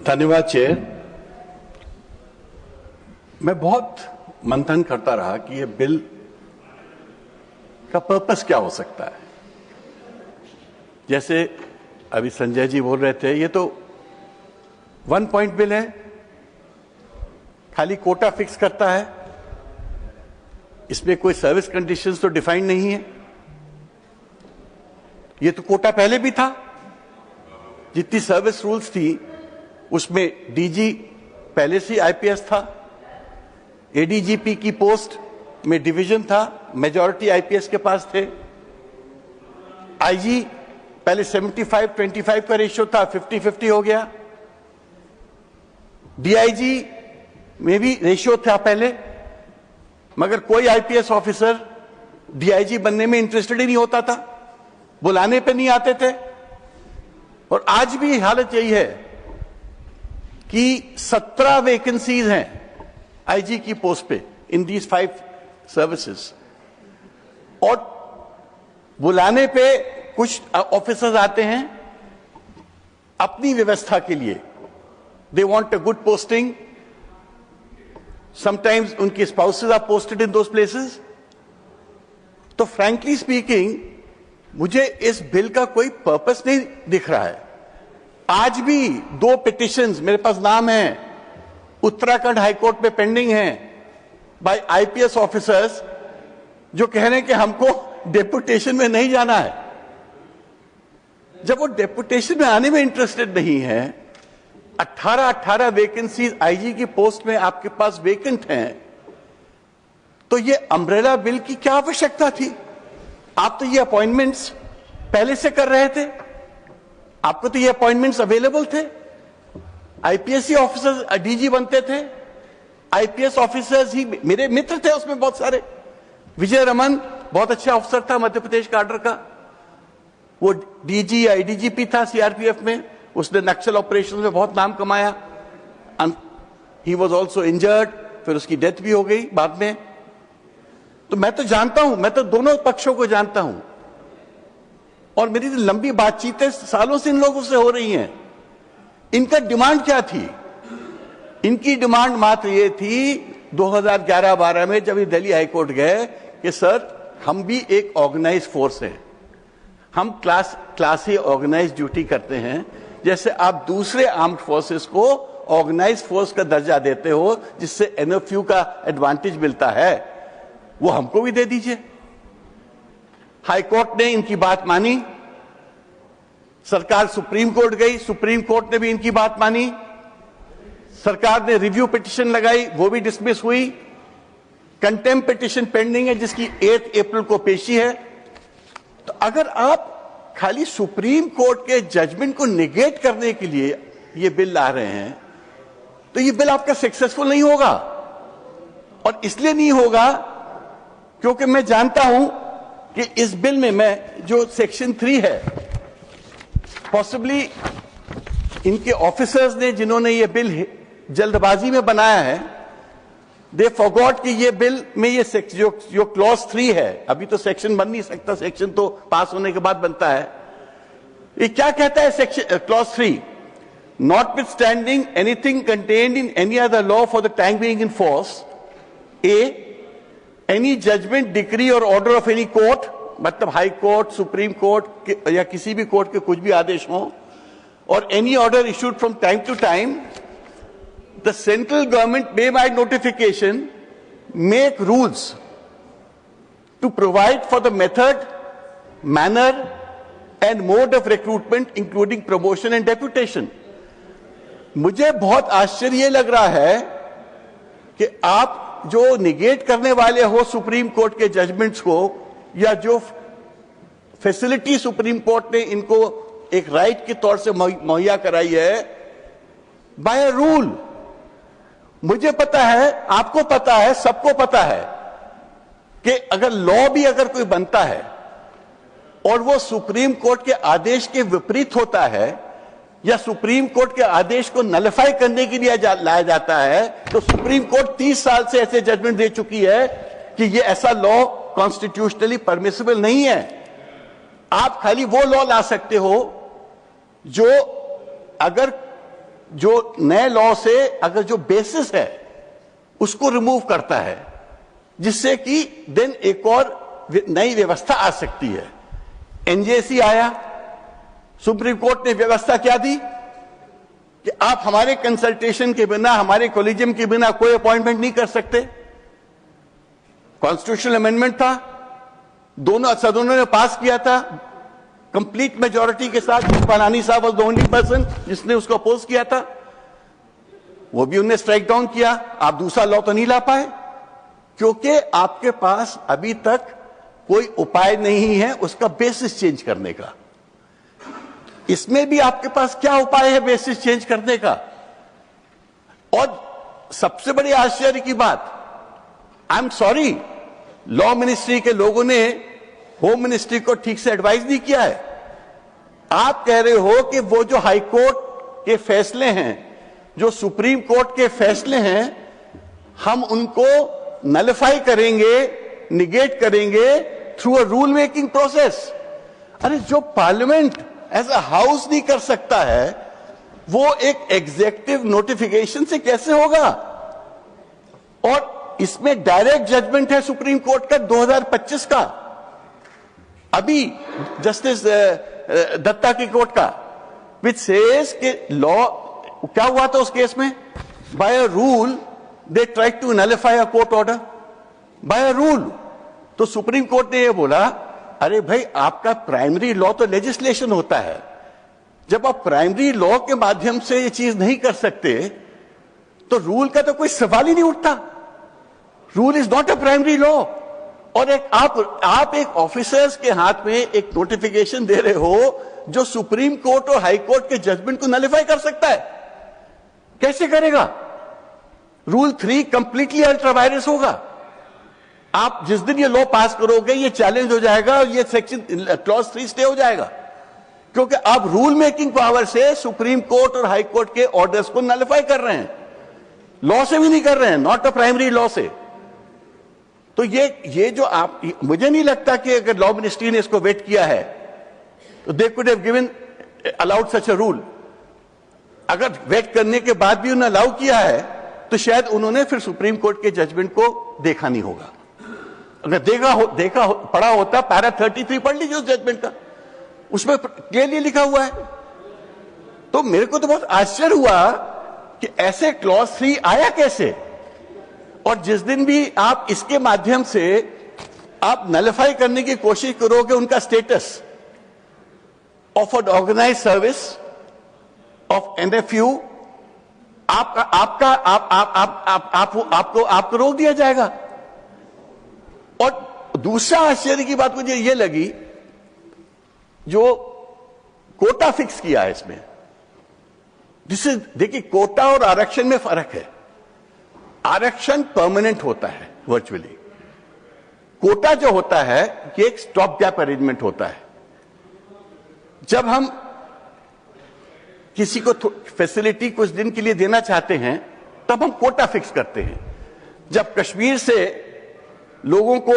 धन्यवाद चेयर। मैं बहुत मंथन करता रहा कि ये बिल का पर्पस क्या हो सकता है। जैसे अभी संजय जी बोल रहे थे, ये तो 1 पॉइंट बिल है, खाली कोटा फिक्स करता है, इसमें कोई सर्विस कंडीशंस तो डिफाइन नहीं है। ये तो कोटा पहले भी था, जितनी सर्विस रूल्स थी उसमें डीजी पहले से आईपीएस था, एडीजीपी की पोस्ट में डिवीजन था, मेजॉरिटी आईपीएस के पास थे। आईजी पहले 75-25 का रेशियो था, 50-50 हो गया। डीआईजी में भी रेशियो था पहले, मगर कोई आईपीएस ऑफिसर डीआईजी बनने में इंटरेस्टेड ही नहीं होता था, बुलाने पे नहीं आते थे। और आज भी हालत यही है कि 17 वैकेंसीज हैं आईजी की पोस्ट पे इन दीज 5 सर्विसेज, और बुलाने पे कुछ ऑफिसर्स आते हैं अपनी व्यवस्था के लिए, they want a good posting, sometimes उनके spouses are posted in those places. तो फ्रैंकली स्पीकिंग मुझे इस बिल का कोई पर्पस नहीं दिख रहा है। आज भी 2 पिटिशंस मेरे पास नाम है, उत्तराखंड हाईकोर्ट में पेंडिंग है बाय आईपीएस ऑफिसर्स, जो कह रहे हैं कि हमको डेपुटेशन में नहीं जाना है। जब वो डेपुटेशन में आने में इंटरेस्टेड नहीं है, 18 वैकेंसीज आईजी की पोस्ट में आपके पास वेकेंट हैं, तो ये अम्ब्रेला बिल की क्या आवश्यकता थी? आप तो ये अपॉइंटमेंट्स पहले से कर रहे थे, आपको तो ये अपॉइंटमेंट्स अवेलेबल थे। आईपीएस ऑफिसर्स डीजी बनते थे, आईपीएस ऑफिसर्स ही मेरे मित्र थे उसमें बहुत सारे। विजय रमन बहुत अच्छा ऑफिसर था मध्य प्रदेश काडर का, वो डीजी या एडीजीपी था सीआरपीएफ में, उसने नक्सल ऑपरेशन में बहुत नाम कमाया। ही वॉज ऑल्सो इंजर्ड, फिर उसकी डेथ भी हो गई बाद में। तो मैं तो जानता हूं, मैं तो दोनों पक्षों को जानता हूं, और मेरी लंबी बातचीतें सालों से इन लोगों से हो रही हैं। इनका डिमांड क्या थी? इनकी डिमांड मात्र ये थी 2011-12 में जब ये दिल्ली हाईकोर्ट गए कि सर हम भी एक ऑर्गेनाइज फोर्स हैं, हम क्लास ही ऑर्गेनाइज ड्यूटी करते हैं, जैसे आप दूसरे आर्म्ड फोर्सेस को ऑर्गेनाइज फोर्स का दर्जा देते हो जिससे एनएफयू का एडवांटेज मिलता है, वो हमको भी दे दीजिए। हाईकोर्ट ने इनकी बात मानी, सरकार सुप्रीम कोर्ट गई, सुप्रीम कोर्ट ने भी इनकी बात मानी, सरकार ने रिव्यू पिटीशन लगाई, वो भी डिसमिस हुई। कंटेम्प्ट पिटीशन पेंडिंग है जिसकी 8 अप्रैल को पेशी है। तो अगर आप खाली सुप्रीम कोर्ट के जजमेंट को निगेट करने के लिए ये बिल ला रहे हैं, तो ये बिल आपका सक्सेसफुल नहीं होगा। और इसलिए नहीं होगा क्योंकि मैं जानता हूं कि इस बिल में मैं जो सेक्शन 3 है, पॉसिबली इनके ऑफिसर्स ने जिन्होंने ये बिल जल्दबाजी में बनाया है, दे फॉरगॉट कि ये बिल में ये जो क्लॉज 3 है, अभी तो सेक्शन बन नहीं सकता, सेक्शन तो पास होने के बाद बनता है। ये क्या कहता है section clause 3? Notwithstanding anything contained in any other law for the time being in force, a any judgment decree or order of any court, मतलब हाई कोर्ट, सुप्रीम कोर्ट या किसी भी कोर्ट के कुछ भी आदेश हो, और any order issued from time to time, the central government may by notification make rules to provide for the method, manner and mode of recruitment including promotion and deputation। मुझे बहुत आश्चर्य लग रहा है कि आप जो निगेट करने वाले हो सुप्रीम कोर्ट के जजमेंट्स को, या जो फैसिलिटी सुप्रीम कोर्ट ने इनको एक राइट के तौर से मुहैया कराई है बाय अ रूल। मुझे पता है, आपको पता है, सबको पता है कि अगर लॉ भी अगर कोई बनता है और वो सुप्रीम कोर्ट के आदेश के विपरीत होता है, या सुप्रीम कोर्ट के आदेश को नलिफाई करने के लिए लाया जाता है, तो सुप्रीम कोर्ट 30 साल से ऐसे जजमेंट दे चुकी है कि ये ऐसा लॉ कॉन्स्टिट्यूशनली परमिसिबल नहीं है। आप खाली वो लॉ ला सकते हो जो अगर जो नए लॉ से अगर जो बेसिस है उसको रिमूव करता है, जिससे कि देन एक और नई व्यवस्था आ सकती है। एनजेसी आया, सुप्रीम कोर्ट ने व्यवस्था क्या दी कि आप हमारे कंसल्टेशन के बिना, हमारे कॉलेजियम के बिना कोई अपॉइंटमेंट नहीं कर सकते। कॉन्स्टिट्यूशनल अमेंडमेंट था, दोनों सदनों ने पास किया था कंप्लीट मेजॉरिटी के साथ। पलानी साहब वाज द ओनली पर्सन जिसने उसको अपोज किया था, वो भी उन्होंने स्ट्राइक डाउन किया। आप दूसरा लॉ तो नहीं ला पाए क्योंकि आपके पास अभी तक कोई उपाय नहीं है उसका बेसिस चेंज करने का। इसमें भी आपके पास क्या उपाय है बेसिस चेंज करने का? और सबसे बड़ी आश्चर्य की बात, I am sorry, law ministry के लोगों ने होम मिनिस्ट्री को ठीक से एडवाइस नहीं किया है। आप कह रहे हो कि वो जो हाई कोर्ट के फैसले हैं, जो सुप्रीम कोर्ट के फैसले हैं, हम उनको नलिफाई करेंगे, निगेट करेंगे through a rule making process. अरे जो पार्लियामेंट एज अ हाउस नहीं कर सकता है, वो एक एग्जीक्यूटिव नोटिफिकेशन से कैसे होगा? और इसमें डायरेक्ट जजमेंट है सुप्रीम कोर्ट का 2025 का, अभी जस्टिस दत्ता की कोर्ट का, विच सेज कि लॉ क्या हुआ था उस केस में? By a rule they try to nullify a court order by a rule. तो सुप्रीम कोर्ट ने यह बोला, अरे भाई आपका प्राइमरी लॉ तो लेजिस्लेशन होता है, जब आप प्राइमरी लॉ के माध्यम से ये चीज नहीं कर सकते तो रूल का तो कोई सवाल ही नहीं उठता। Rule is not a primary law. और एक आप एक ऑफिसर्स के हाथ में एक नोटिफिकेशन दे रहे हो जो सुप्रीम कोर्ट और हाई कोर्ट के जजमेंट को नलिफाई कर सकता है, कैसे करेगा? रूल 3 कंप्लीटली अल्ट्रा वायरस होगा। आप जिस दिन ये लॉ पास करोगे ये चैलेंज हो जाएगा और ये सेक्शन क्लॉज 3 स्टे हो जाएगा, क्योंकि आप रूल मेकिंग पावर से सुप्रीम कोर्ट और हाई कोर्ट के ऑर्डर्स को नलिफाई कर रहे हैं, लॉ से भी नहीं कर रहे हैं, नॉट अ प्राइमरी लॉ से। तो ये जो आप, मुझे नहीं लगता कि अगर लॉ मिनिस्ट्री ने इसको वेट किया है तो they could have given allowed such a rule. अगर वेट करने के बाद भी उन्होंने अलाउ किया है तो शायद उन्होंने फिर सुप्रीम कोर्ट के जजमेंट को देखा नहीं होगा। अगर पढ़ा होता, पैरा 33 पढ़ लीजिए उस जजमेंट का, उसमें क्लियरली लिखा हुआ है। तो मेरे को तो बहुत आश्चर्य हुआ कि ऐसे क्लॉज 3 आया कैसे। और जिस दिन भी आप इसके माध्यम से आप नलिफाई करने की कोशिश करोगे उनका status of an organize service of NFU, आपको रोक दिया जाएगा। और दूसरा आश्चर्य की बात मुझे यह लगी, जो कोटा फिक्स किया है इसमें, जिससे देखिए कोटा और आरक्षण में फर्क है। आरक्षण परमानेंट होता है वर्चुअली, कोटा जो होता है कि एक स्टॉप गैप अरेंजमेंट होता है। जब हम किसी को फैसिलिटी कुछ दिन के लिए देना चाहते हैं तब हम कोटा फिक्स करते हैं। जब कश्मीर से लोगों को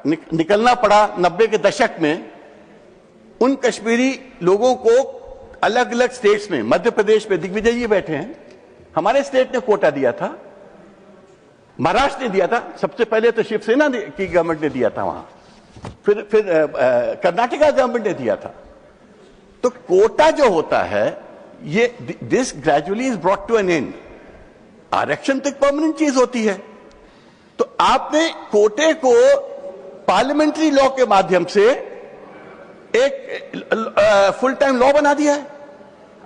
निकलना पड़ा 90 के दशक में, उन कश्मीरी लोगों को अलग अलग स्टेट्स में, मध्य प्रदेश में दिग्विजय जी बैठे हैं, हमारे स्टेट ने कोटा दिया था, महाराष्ट्र ने दिया था, सबसे पहले तो शिवसेना की गवर्नमेंट ने दिया था वहां, फिर कर्नाटका गवर्नमेंट ने दिया था। तो कोटा जो होता है ये this gradually is brought to an end. आरक्षण तक परमानेंट चीज होती है। तो आपने कोटे को पार्लियामेंट्री लॉ के माध्यम से एक फुल टाइम लॉ बना दिया है।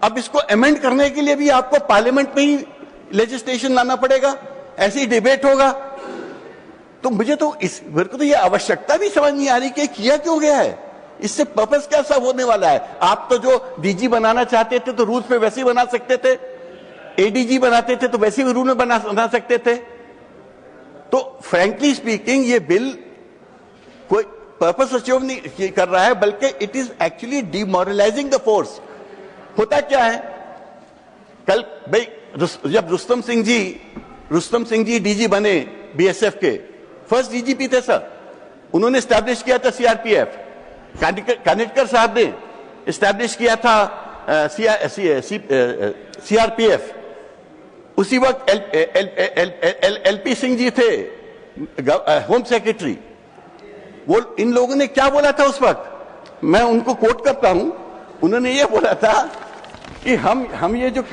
अब इसको अमेंड करने के लिए भी आपको पार्लियामेंट में ही लेजिस्लेशन लाना पड़ेगा, ऐसे ही डिबेट होगा। तो मेरे को तो ये आवश्यकता भी समझ नहीं आ रही कि किया क्यों गया है, इससे पर्पस क्या सब होने वाला है। आप तो जो डीजी बनाना चाहते थे तो रूल्स पे वैसे ही बना सकते थे, एडीजी बनाते थे तो वैसे ही रूल में बना सकते थे। तो फ्रैंकली स्पीकिंग ये बिल कोई पर्पस अचीव नहीं कर रहा है, बल्कि it is actually demoralising the force. होता क्या है, कल भाई जब रुस्तम सिंह जी डीजी बने बीएसएफ के, फर्स्ट डीजीपी थे सर, उन्होंने स्टैब्लिश किया था सीआरपीएफ। कानिटकर साहब ने स्टैब्लिश किया था सीआरपीएफ, उसी वक्त एलपी सिंह जी थे होम सेक्रेटरी। वो इन लोगों ने क्या बोला था उस वक्त, मैं उनको कोट करता हूं, उन्होंने ये बोला था कि हम ये जो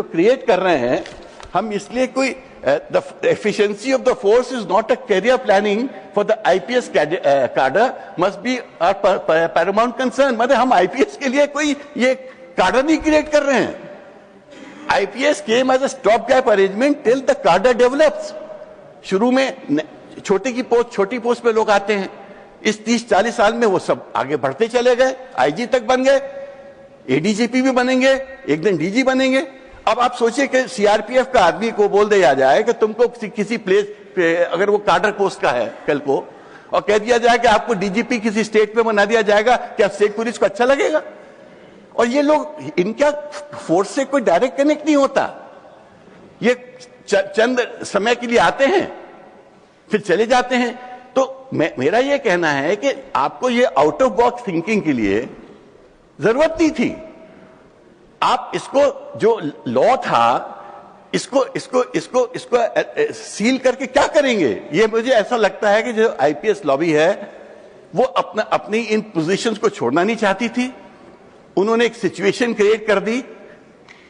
क्रिएट कर रहे हैं, हम इसलिए कोई the efficiency of the force is not a career planning for the IPS cadre must be our paramount concern। मतलब हम IPS के लिए कोई ये cadre नहीं क्रिएट कर रहे हैं। IPS came as a stopgap arrangement till the cadre develops। शुरू में छोटी पोस्ट पे लोग आते हैं, इस 30-40 साल में वो सब आगे बढ़ते चले गए, IG तक बन गए, ADGP भी बनेंगे, एक दिन DG बनेंगे। अब आप सोचिए कि सीआरपीएफ का आदमी को बोल दिया जाए कि तुमको किसी प्लेस पे, अगर वो कार्डर पोस्ट का है कल को, और कह दिया जाए कि आपको डीजीपी किसी स्टेट पे बना दिया जाएगा, क्या स्टेट पुलिस को अच्छा लगेगा? और ये लोग, इनका फोर्स से कोई डायरेक्ट कनेक्ट नहीं होता, ये चंद समय के लिए आते हैं फिर चले जाते हैं। तो मेरा ये कहना है कि आपको ये आउट ऑफ बॉक्स थिंकिंग के लिए जरूरत नहीं थी। आप इसको जो लॉ था, इसको सील करके क्या करेंगे? ये मुझे ऐसा लगता है कि जो आईपीएस लॉबी है वो अपनी इन पोजीशंस को छोड़ना नहीं चाहती थी। उन्होंने एक सिचुएशन क्रिएट कर दी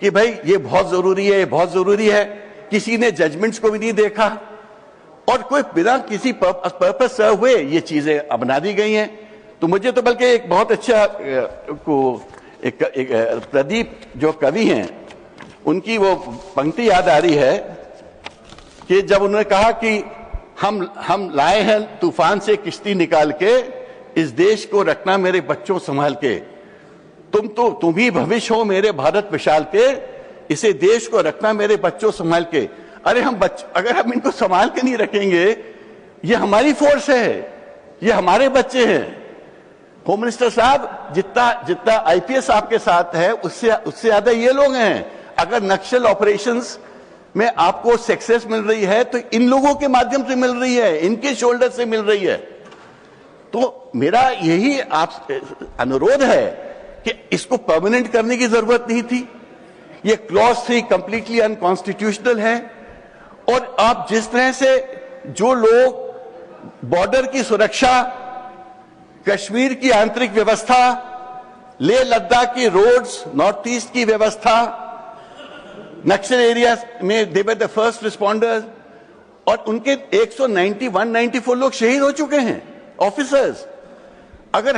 कि भाई ये बहुत जरूरी है, ये बहुत जरूरी है। किसी ने जजमेंट्स को भी नहीं देखा और कोई बिना किसी पर्पस सर्व हुए ये चीजें अपना दी गई हैं। तो मुझे तो बल्कि एक बहुत अच्छा एक प्रदीप जो कवि हैं, उनकी वो पंक्ति याद आ रही है कि जब उन्होंने कहा कि हम लाए हैं तूफान से किश्ती निकाल के, इस देश को रखना मेरे बच्चों संभाल के। तुम ही भविष्य हो मेरे भारत विशाल के, इसे देश को रखना मेरे बच्चों संभाल के। अरे अगर हम इनको संभाल के नहीं रखेंगे, ये हमारी फोर्स है, ये हमारे बच्चे हैं। होम मिनिस्टर साहब, जितना आईपीएस आपके साथ है उससे ज्यादा ये लोग हैं। अगर नक्सल ऑपरेशंस में आपको सक्सेस मिल रही है तो इन लोगों के माध्यम से मिल रही है, इनके शोल्डर से मिल रही है। तो मेरा यही आप अनुरोध है कि इसको परमानेंट करने की जरूरत नहीं थी। ये क्लॉज 3 कंप्लीटली अनकॉन्स्टिट्यूशनल है। और आप जिस तरह से जो लोग बॉर्डर की सुरक्षा, कश्मीर की आंतरिक व्यवस्था, लेह लद्दाख की रोड्स, नॉर्थ ईस्ट की व्यवस्था, नक्सल एरिया में दे वर द फर्स्ट रिस्पॉन्डर्स, और उनके 194 लोग शहीद हो चुके हैं ऑफिसर्स। अगर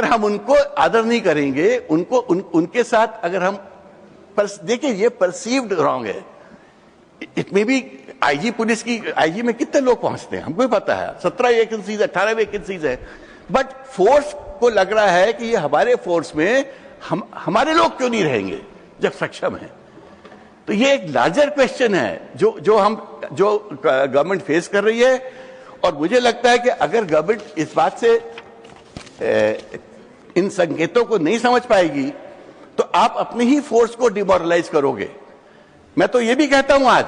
हम उनको आदर नहीं करेंगे, उनके साथ अगर हम देखिए, ये परसीव्ड रॉन्ग है। It may be IG police की, आईजी में कितने लोग पहुंचते हैं हमको पता है, 17 वैकेंसीज, 18 वैकेंसीज है, बट फोर्स को लग रहा है कि ये हमारे फोर्स में हमारे लोग क्यों नहीं रहेंगे जब सक्षम है। तो ये एक लार्जर क्वेश्चन है जो गवर्नमेंट फेस कर रही है। और मुझे लगता है कि अगर गवर्नमेंट इस बात से इन संकेतों को नहीं समझ पाएगी तो आप अपनी ही फोर्स को डिमोरलाइज करोगे। मैं तो ये भी कहता हूं, आज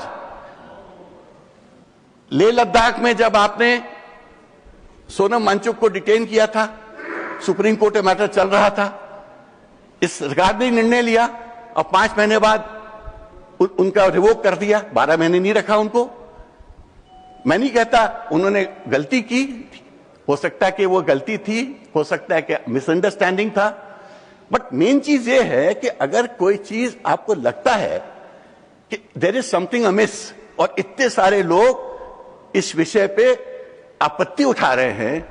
लेह लद्दाख में जब आपने सोनम वांगचुक को डिटेन किया था, सुप्रीम कोर्ट में मैटर चल रहा था, इस सरकार ने निर्णय लिया और 5 महीने बाद उनका रिवोक कर दिया, 12 महीने नहीं रखा उनको। मैं नहीं कहता उन्होंने गलती की, हो सकता है कि वो गलती थी, हो सकता है कि मिसअंडरस्टैंडिंग था, बट मेन चीज ये है कि अगर कोई चीज आपको लगता है कि देयर इज समथिंग अमिस और इतने सारे लोग इस विषय पे आपत्ति उठा रहे हैं,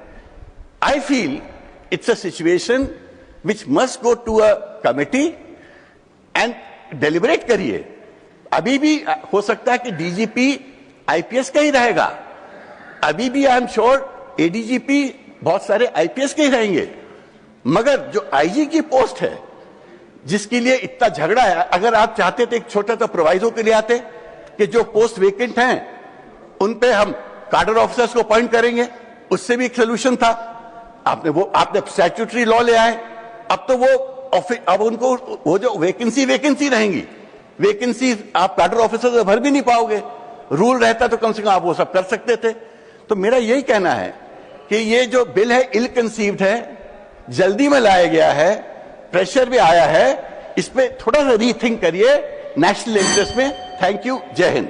I feel it's a situation which must go to a committee and deliberate करिए। अभी भी हो सकता है कि डीजीपी आईपीएस का ही रहेगा, अभी भी आई एम श्योर एडीजीपी बहुत सारे आईपीएस के ही रहेंगे, मगर जो आईजी की पोस्ट है जिसके लिए इतना झगड़ा है, अगर आप चाहते थे एक छोटा सा प्रोवाइजो के लिए आते कि जो पोस्ट वेकेंट हैं उन पे हम कार्डर ऑफिसर्स को अपॉइंट करेंगे, उससे भी एक सोल्यूशन था। आपने स्टैट्यूटरी लॉ ले आए, अब तो अब उनको वो जो वैकेंसी रहेंगी, वैकेंसी आप कार्डर ऑफिसर से भर भी नहीं पाओगे। रूल रहता तो कम से कम आप वो सब कर सकते थे। तो मेरा यही कहना है कि ये जो बिल है इल कंसीव्ड है, जल्दी में लाया गया है प्रेशर भी आया है, इस पे थोड़ा सा रीथिंक करिए नेशनल इंटरेस्ट में। थैंक यू, जय हिंद।